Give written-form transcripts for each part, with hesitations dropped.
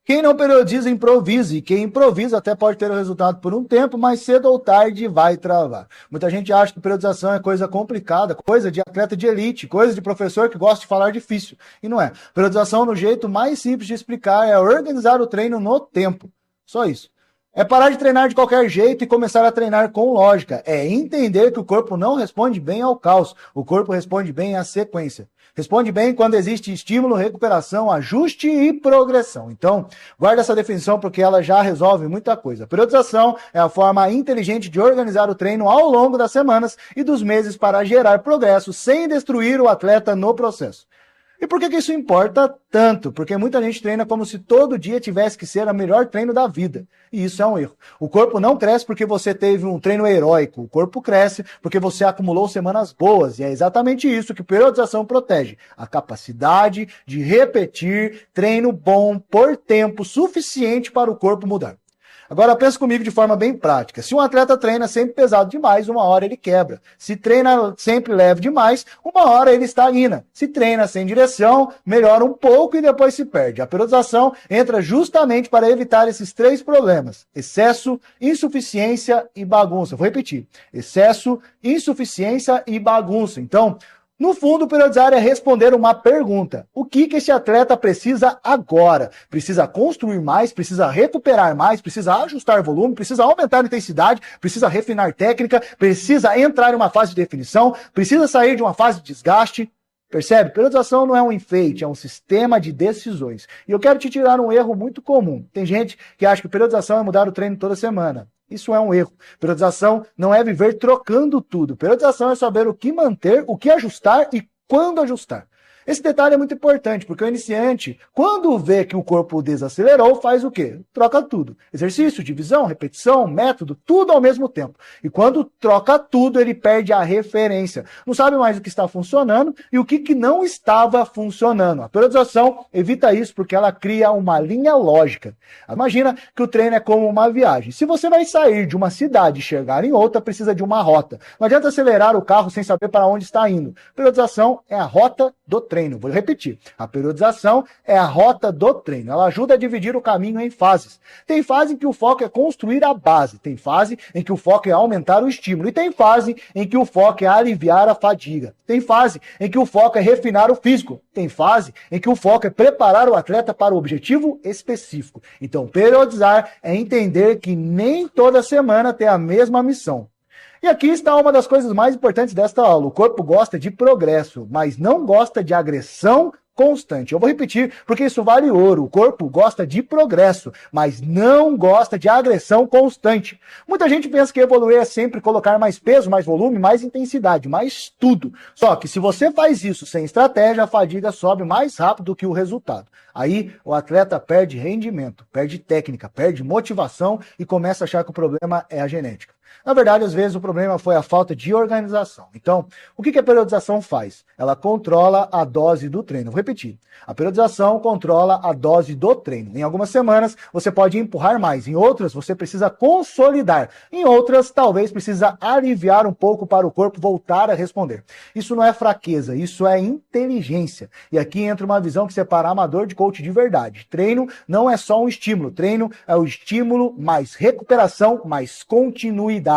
Quem não periodiza, improvisa. E quem improvisa até pode ter o resultado por um tempo, mas cedo ou tarde vai travar. Muita gente acha que periodização é coisa complicada, coisa de atleta de elite, coisa de professor que gosta de falar difícil. E não é. Periodização, no jeito mais simples de explicar, é organizar o treino no tempo. Só isso. É parar de treinar de qualquer jeito e começar a treinar com lógica. É entender que o corpo não responde bem ao caos. O corpo responde bem à sequência. Responde bem quando existe estímulo, recuperação, ajuste e progressão. Então, guarda essa definição porque ela já resolve muita coisa. A periodização é a forma inteligente de organizar o treino ao longo das semanas e dos meses para gerar progresso sem destruir o atleta no processo. E por que isso importa tanto? Porque muita gente treina como se todo dia tivesse que ser o melhor treino da vida. E isso é um erro. O corpo não cresce porque você teve um treino heróico. O corpo cresce porque você acumulou semanas boas. E é exatamente isso que periodização protege. A capacidade de repetir treino bom por tempo suficiente para o corpo mudar. Agora pensa comigo de forma bem prática. Se um atleta treina sempre pesado demais, uma hora ele quebra. Se treina sempre leve demais, uma hora ele estagna. Se treina sem direção, melhora um pouco e depois se perde. A periodização entra justamente para evitar esses três problemas: excesso, insuficiência e bagunça. Vou repetir: excesso, insuficiência e bagunça. Então, no fundo, periodizar é responder uma pergunta. O que esse atleta precisa agora? Precisa construir mais? Precisa recuperar mais? Precisa ajustar volume? Precisa aumentar a intensidade? Precisa refinar técnica? Precisa entrar em uma fase de definição? Precisa sair de uma fase de desgaste? Percebe? Periodização não é um enfeite, é um sistema de decisões. E eu quero te tirar um erro muito comum. Tem gente que acha que periodização é mudar o treino toda semana. Isso é um erro. Periodização não é viver trocando tudo. Periodização é saber o que manter, o que ajustar e quando ajustar. Esse detalhe é muito importante, porque o iniciante, quando vê que o corpo desacelerou, faz o quê? Troca tudo. Exercício, divisão, repetição, método, tudo ao mesmo tempo. E quando troca tudo, ele perde a referência. Não sabe mais o que está funcionando e o que não estava funcionando. A periodização evita isso porque ela cria uma linha lógica. Imagina que o treino é como uma viagem. Se você vai sair de uma cidade e chegar em outra, precisa de uma rota. Não adianta acelerar o carro sem saber para onde está indo. Periodização é a rota do treino. Vou repetir. A periodização é a rota do treino. Ela ajuda a dividir o caminho em fases. Tem fase em que o foco é construir a base. Tem fase em que o foco é aumentar o estímulo. E tem fase em que o foco é aliviar a fadiga. Tem fase em que o foco é refinar o físico. Tem fase em que o foco é preparar o atleta para o objetivo específico. Então, periodizar é entender que nem toda semana tem a mesma missão. E aqui está uma das coisas mais importantes desta aula. O corpo gosta de progresso, mas não gosta de agressão constante. Eu vou repetir, porque isso vale ouro. O corpo gosta de progresso, mas não gosta de agressão constante. Muita gente pensa que evoluir é sempre colocar mais peso, mais volume, mais intensidade, mais tudo. Só que se você faz isso sem estratégia, a fadiga sobe mais rápido que o resultado. Aí o atleta perde rendimento, perde técnica, perde motivação e começa a achar que o problema é a genética. Na verdade, às vezes o problema foi a falta de organização. Então, o que a periodização faz? Ela controla a dose do treino. Vou repetir. A periodização controla a dose do treino. Em algumas semanas, você pode empurrar mais. Em outras, você precisa consolidar. Em outras, talvez precisa aliviar um pouco para o corpo voltar a responder. Isso não é fraqueza, isso é inteligência. E aqui entra uma visão que separa amador de coach de verdade. Treino não é só um estímulo. Treino é o estímulo mais recuperação, mais continuidade.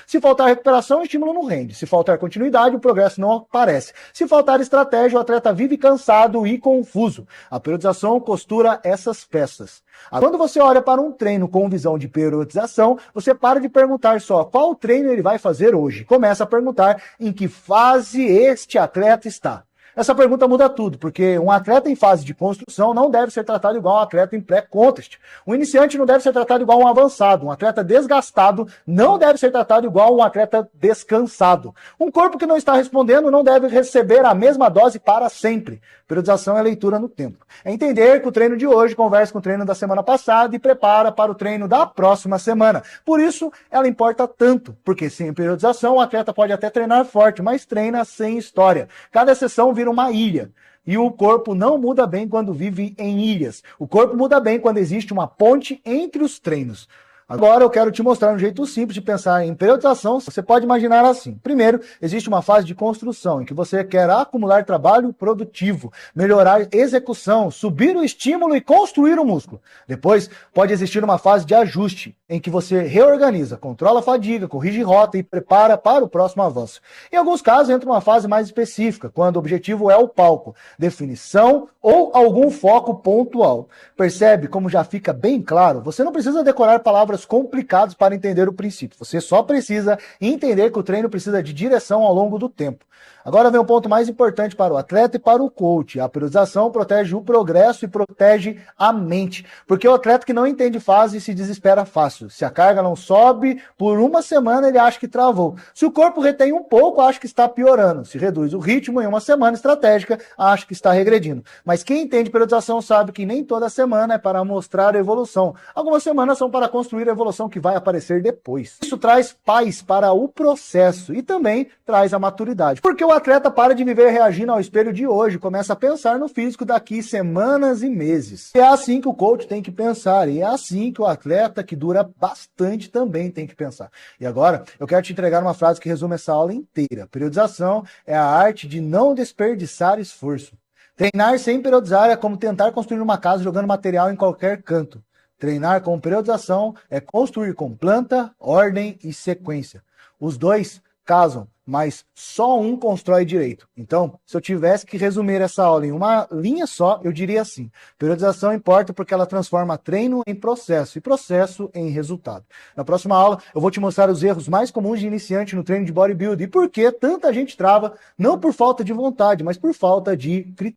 Se faltar recuperação, o estímulo não rende. Se faltar continuidade, o progresso não aparece. Se faltar estratégia, o atleta vive cansado e confuso. A periodização costura essas peças. Quando você olha para um treino com visão de periodização, você para de perguntar só qual treino ele vai fazer hoje. Começa a perguntar em que fase este atleta está. Essa pergunta muda tudo, porque um atleta em fase de construção não deve ser tratado igual um atleta em pré-contest. Um iniciante não deve ser tratado igual um avançado. Um atleta desgastado não deve ser tratado igual um atleta descansado. Um corpo que não está respondendo não deve receber a mesma dose para sempre. Periodização é leitura no tempo. É entender que o treino de hoje conversa com o treino da semana passada e prepara para o treino da próxima semana. Por isso, ela importa tanto, porque sem periodização o atleta pode até treinar forte, mas treina sem história. Cada sessão vira uma ilha. E o corpo não muda bem quando vive em ilhas. O corpo muda bem quando existe uma ponte entre os treinos. Agora eu quero te mostrar um jeito simples de pensar em periodização. Você pode imaginar assim. Primeiro, existe uma fase de construção, em que você quer acumular trabalho produtivo, melhorar execução, subir o estímulo e construir o músculo. Depois, pode existir uma fase de ajuste, em que você reorganiza, controla a fadiga, corrige rota e prepara para o próximo avanço. Em alguns casos, entra uma fase mais específica, quando o objetivo é o palco, definição ou algum foco pontual. Percebe como já fica bem claro? Você não precisa decorar palavras complicadas para entender o princípio. Você só precisa entender que o treino precisa de direção ao longo do tempo. Agora vem o ponto mais importante para o atleta e para o coach. A periodização protege o progresso e protege a mente. Porque o atleta que não entende fase se desespera fácil. Se a carga não sobe, por uma semana ele acha que travou. Se o corpo retém um pouco, acha que está piorando. Se reduz o ritmo em uma semana estratégica, acha que está regredindo. Mas quem entende periodização sabe que nem toda semana é para mostrar evolução. Algumas semanas são para construir a evolução que vai aparecer depois. Isso traz paz para o processo e também traz a maturidade. Porque o atleta para de viver reagindo ao espelho de hoje, começa a pensar no físico daqui semanas e meses. É assim que o coach tem que pensar, e é assim que o atleta que dura bastante também tem que pensar. E agora, eu quero te entregar uma frase que resume essa aula inteira. Periodização é a arte de não desperdiçar esforço. Treinar sem periodizar é como tentar construir uma casa jogando material em qualquer canto. Treinar com periodização é construir com planta, ordem e sequência. Os dois casam, mas só um constrói direito. Então, se eu tivesse que resumir essa aula em uma linha só, eu diria assim: periodização importa porque ela transforma treino em processo e processo em resultado. Na próxima aula, eu vou te mostrar os erros mais comuns de iniciante no treino de bodybuilding e por que tanta gente trava, não por falta de vontade, mas por falta de critério.